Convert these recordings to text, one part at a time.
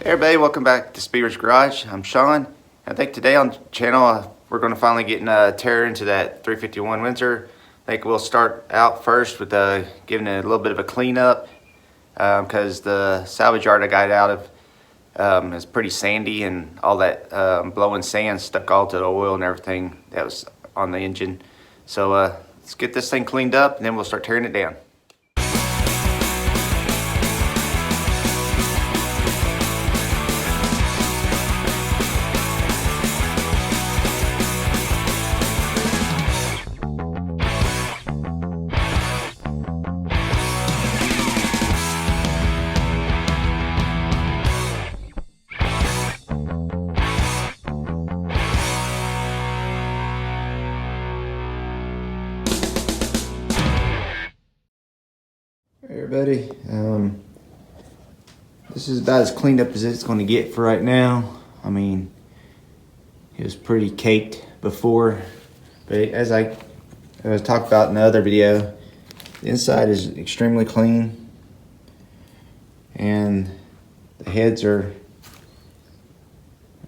Hey everybody, welcome back to Speeder's Garage. I'm Sean. I think today on the channel we're going to finally get tear into that 351 Windsor. I think we'll start out first with giving it a little bit of a cleanup because the salvage yard I got it out of is pretty sandy, and all that blowing sand stuck all to the oil and everything that was on the engine. So let's get this thing cleaned up and then we'll start tearing it down. Hey everybody, this is about as cleaned up as it's going to get for right now. I mean, it was pretty caked before, but as I talked about in the other video, the inside is extremely clean, and the heads are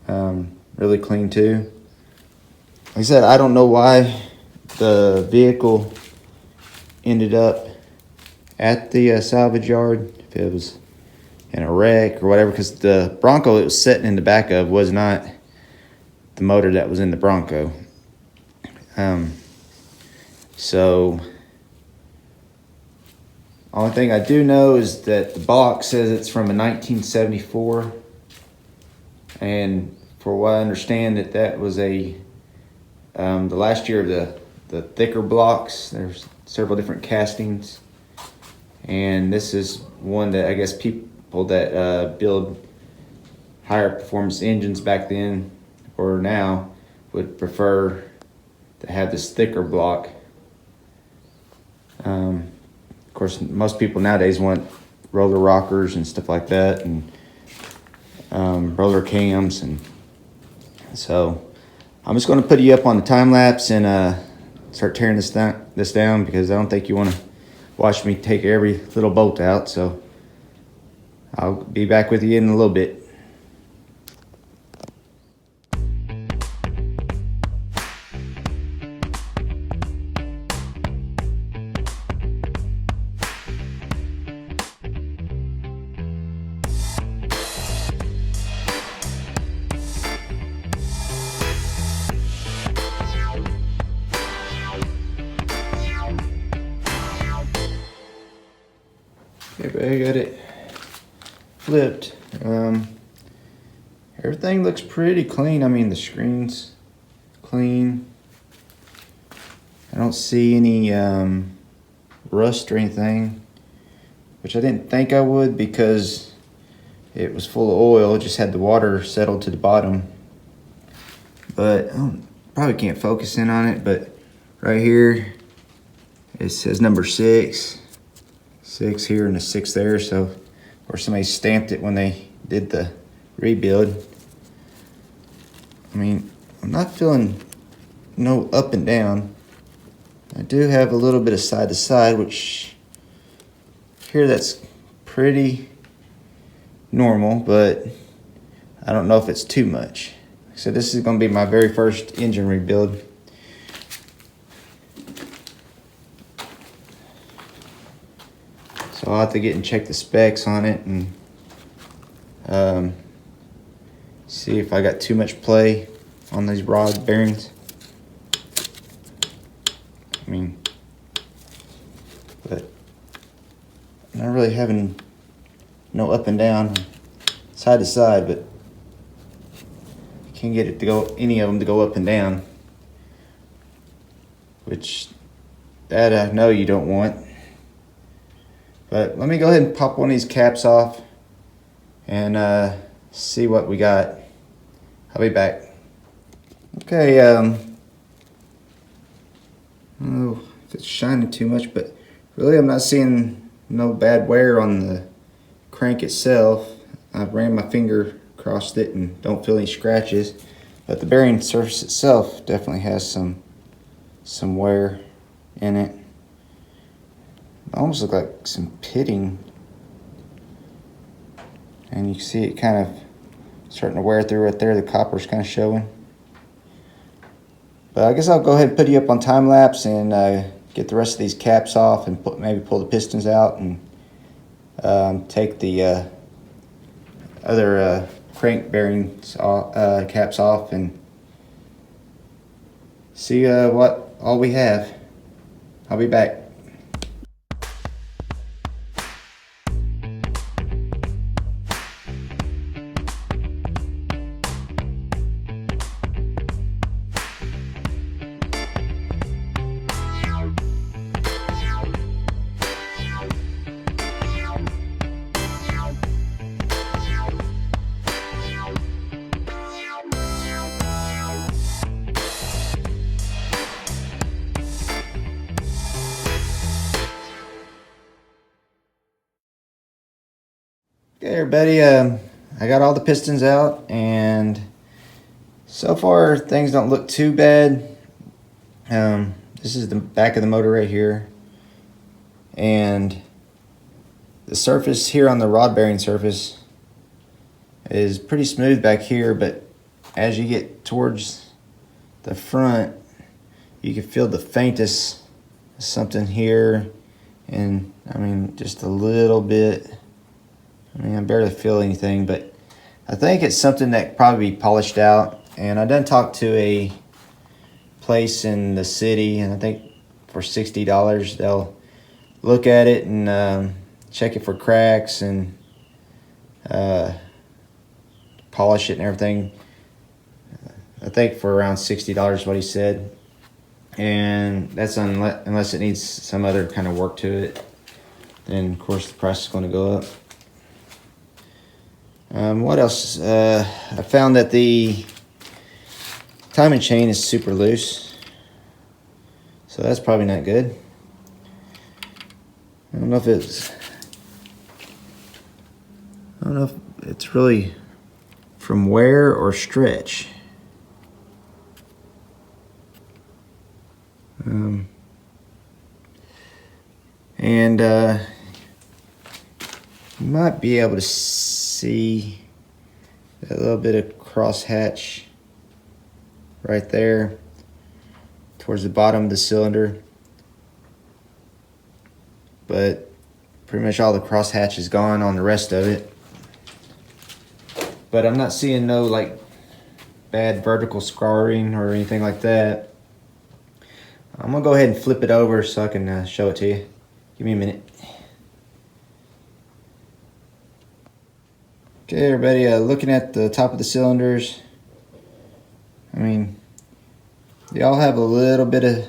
really clean too. Like I said, I don't know why the vehicle ended up at the salvage yard, if it was in a wreck or whatever, because the Bronco it was sitting in the back of was not the motor that was in the Bronco. So only thing I do know is that the box says it's from a 1974, and for what I understand, that was the last year of the thicker blocks. There's several different castings. And this is one that I guess people that build higher performance engines back then or now would prefer to have this thicker block. Of course, most people nowadays want roller rockers and stuff like that, and roller cams, and so I'm just going to put you up on the time lapse and start tearing this down because I don't think you want to watch me take every little bolt out, so I'll be back with you in a little bit. Okay, I got it flipped. Everything looks pretty clean. I mean, the screen's clean. I don't see any rust or anything, which I didn't think I would because it was full of oil. It just had the water settled to the bottom. But probably can't focus in on it, but right here it says number 6 here and a 6 there, so or somebody stamped it when they did the rebuild. I mean, I'm not feeling no up and down. I do have a little bit of side to side, which here that's pretty normal, but I don't know if it's too much. So this is going to be my very first engine rebuild. So I'll have to get and check the specs on it and see if I got too much play on these rod bearings. I mean, but I'm not really having no up and down, side to side, but I can't get it to go, any of them to go up and down, which that I know you don't want. But let me go ahead and pop one of these caps off and see what we got. I'll be back. Okay, I don't know if it's shining too much, but really I'm not seeing no bad wear on the crank itself. I ran my finger across it and don't feel any scratches, but the bearing surface itself definitely has some wear in it. It almost look like some pitting, and you can see it kind of starting to wear through right there. The copper's kind of showing. But I guess I'll go ahead and put you up on time lapse and get the rest of these caps off and maybe pull the pistons out and take the other crank bearings caps off and see what all we have. I'll be back. Okay, everybody, I got all the pistons out, and so far things don't look too bad. This is the back of the motor right here, and the surface here on the rod bearing surface is pretty smooth back here, but as you get towards the front, you can feel the faintest something here, and I mean just a little bit. I mean, I barely feel anything, but I think it's something that could probably be polished out. And I done talked to a place in the city, and I think for $60 they'll look at it and check it for cracks and polish it and everything. I think for around $60 what he said, and that's unless it needs some other kind of work to it. Then of course the price is going to go up. What else? I found that the timing chain is super loose, so that's probably not good. I don't know if it's really from wear or stretch. And you might be able to see a little bit of cross hatch right there towards the bottom of the cylinder, but pretty much all the cross hatch is gone on the rest of it. But I'm not seeing no like bad vertical scarring or anything like that. I'm gonna go ahead and flip it over so I can show it to you. Give me a minute. Okay, everybody, looking at the top of the cylinders, I mean, they all have a little bit of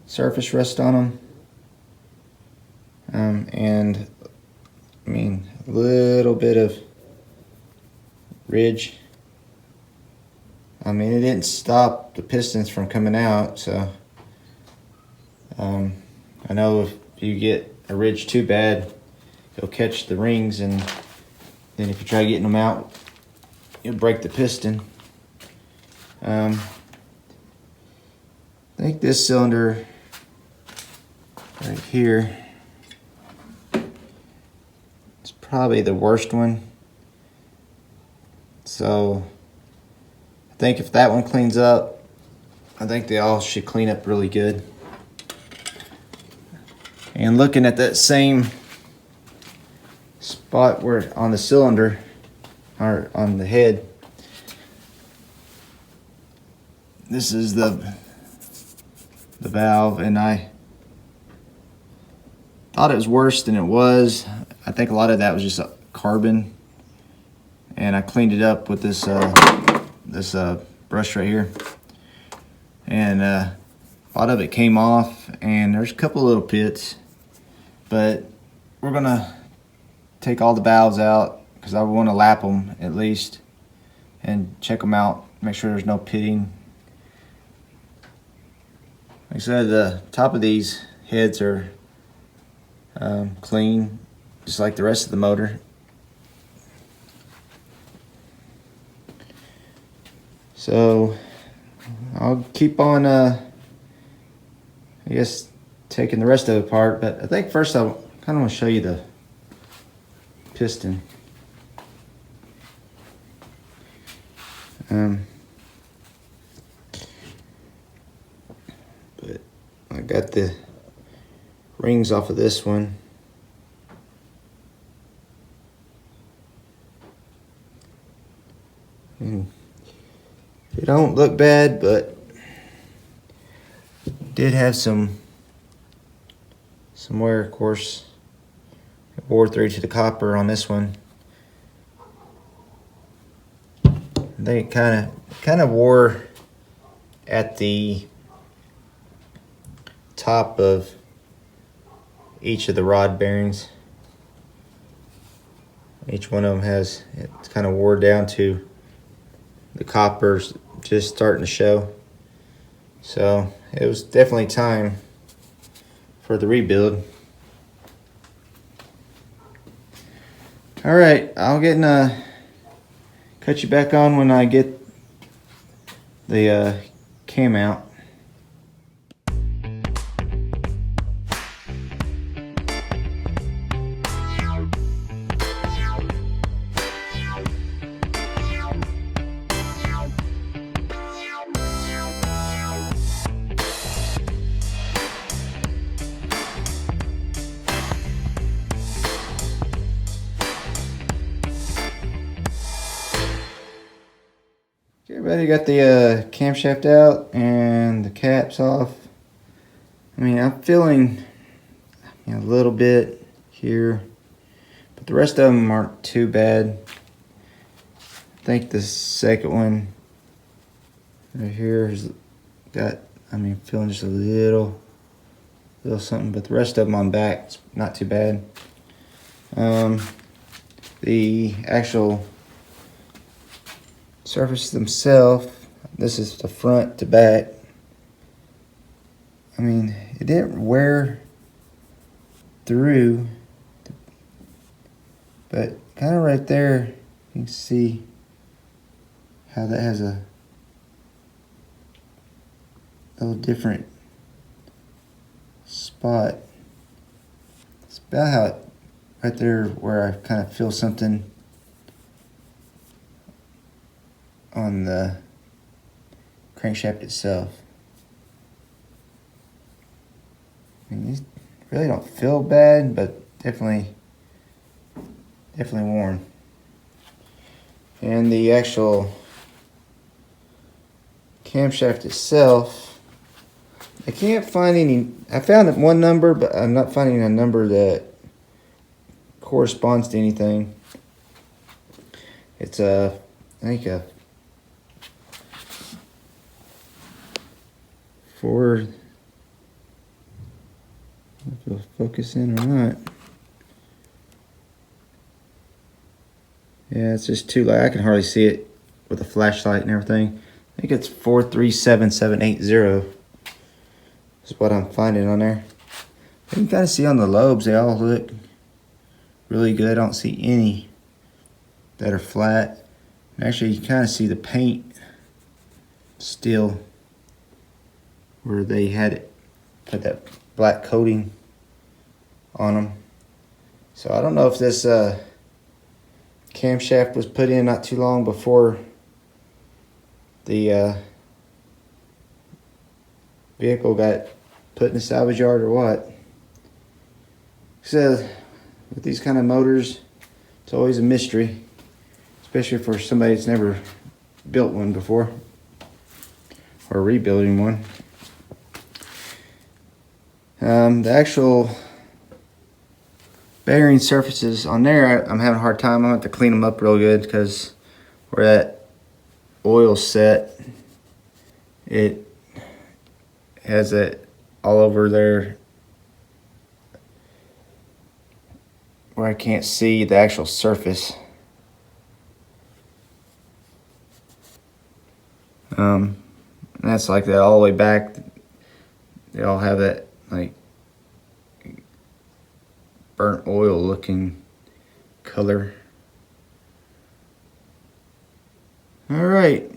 surface rust on them, and I mean, a little bit of ridge. I mean, it didn't stop the pistons from coming out, so I know if you get a ridge too bad, you'll catch the rings, and then if you try getting them out, you'll break the piston. I think this cylinder right here is probably the worst one. So I think if that one cleans up, I think they all should clean up really good. And looking at that same spot where on the cylinder or on the head, this is the valve, and I thought it was worse than it was. I think a lot of that was just carbon, and I cleaned it up with this brush right here, and a lot of it came off, and there's a couple little pits, but we're gonna take all the valves out because I want to lap them at least and check them out, make sure there's no pitting. Like I said, the top of these heads are clean, just like the rest of the motor. So I'll keep on, I guess, taking the rest of it apart, but I think first I kind of want to show you the piston. But I got the rings off of this one. And it don't look bad, but did have some wear, of course. It wore through to the copper on this one. They kind of wore at the top of each of the rod bearings. Each one of them has, it's kind of wore down to the copper's just starting to show. So it was definitely time for the rebuild. All right, I'll get cut you back on when I get the cam out. Everybody got the camshaft out and the caps off. I mean, I'm feeling a little bit here, but the rest of them aren't too bad. I think the second one right here has got, I mean, feeling just a little something, but the rest of them on back, it's not too bad. The actual surface themselves, this is the front to back. I mean, it didn't wear through, but kind of right there, you can see how that has a little different spot. It's about how it, right there where I kind of feel something on the crankshaft itself. I mean, these really don't feel bad, but definitely worn. And the actual camshaft itself, I can't find any. I found one number, but I'm not finding a number that corresponds to anything. It's I think a Ford, if it'll focus in or not. Yeah, it's just too light. I can hardly see it with a flashlight and everything. I think it's 437780 is what I'm finding on there. You can kind of see on the lobes, they all look really good. I don't see any that are flat. And actually, you can kind of see the paint still where they had it, put that black coating on them. So I don't know if this camshaft was put in not too long before the vehicle got put in the salvage yard or what. So with these kind of motors, it's always a mystery, especially for somebody that's never built one before or rebuilding one. The actual bearing surfaces on there, I'm having a hard time. I'm going to have to clean them up real good because where that oil set, it has it all over there where I can't see the actual surface. And that's like that all the way back. They all have that like burnt oil looking color. All right,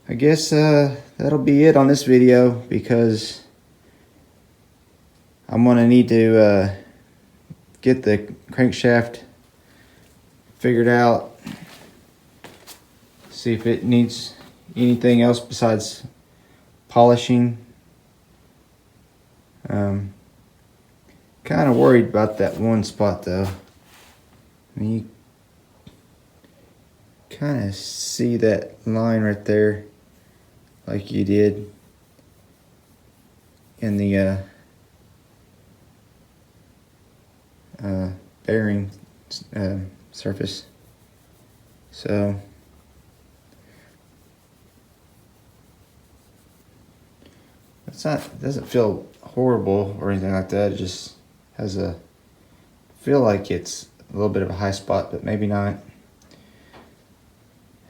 I guess that'll be it on this video because I'm gonna need to get the crankshaft figured out See if it needs anything else besides polishing. Kind of worried about that one spot though. I mean, you kind of see that line right there, like you did in the bearing surface. So it doesn't feel horrible or anything like that. It just has a feel like it's a little bit of a high spot, but maybe not.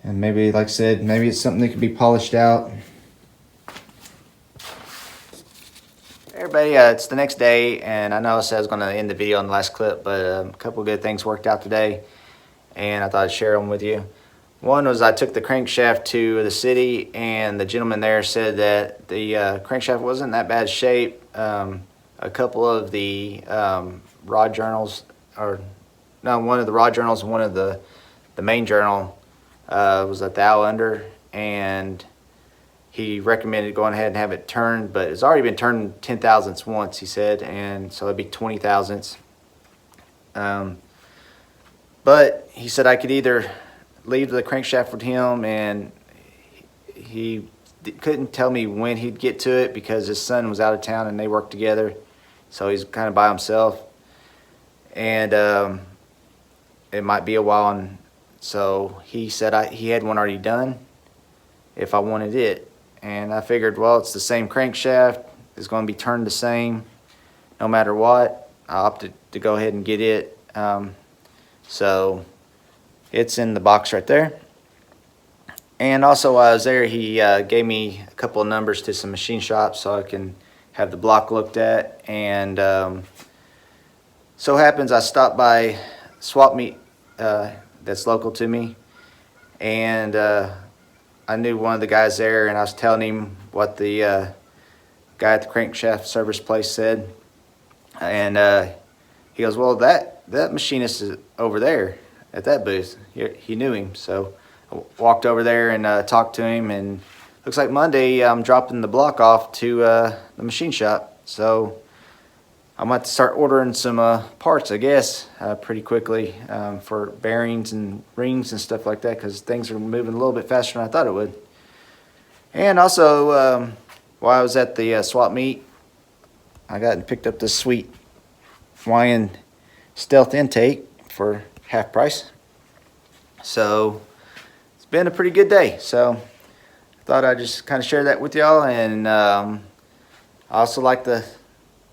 And maybe, like I said, maybe it's something that could be polished out. Hey everybody, it's the next day, and I know I said I was going to end the video on the last clip, but a couple of good things worked out today, and I thought I'd share them with you. One was I took the crankshaft to the city, and the gentleman there said that the crankshaft wasn't in that bad shape. A couple of the rod journals, one of the rod journals and one of the main journal was a thou under, and he recommended going ahead and have it turned, but it's already been turned 10 thousandths once, he said, and so it'd be 20 thousandths. But he said I could either leave the crankshaft with him, and he couldn't tell me when he'd get to it because his son was out of town and they worked together, so he's kind of by himself, and it might be a while. And so he said he had one already done if I wanted it, and I figured, well, it's the same crankshaft, it's going to be turned the same no matter what. I opted to go ahead and get it. So it's in the box right there. And also while I was there, he gave me a couple of numbers to some machine shops so I can have the block looked at. And so happens I stopped by Swap Meet that's local to me, and I knew one of the guys there, and I was telling him what the guy at the crankshaft service place said, and he goes, well, that machinist is over there at that booth. He knew him, so I walked over there and talked to him, and looks like Monday I'm dropping the block off to the machine shop, so I'm about to start ordering some parts, I guess, pretty quickly for bearings and rings and stuff like that, because things are moving a little bit faster than I thought it would. And also, while I was at the swap meet, I got and picked up this sweet Hawaiian Stealth intake for half price. So it's been a pretty good day. So I thought I'd just kind of share that with y'all, and I also like to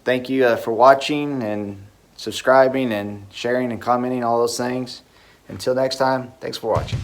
thank you for watching and subscribing and sharing and commenting, all those things. Until next time, thanks for watching.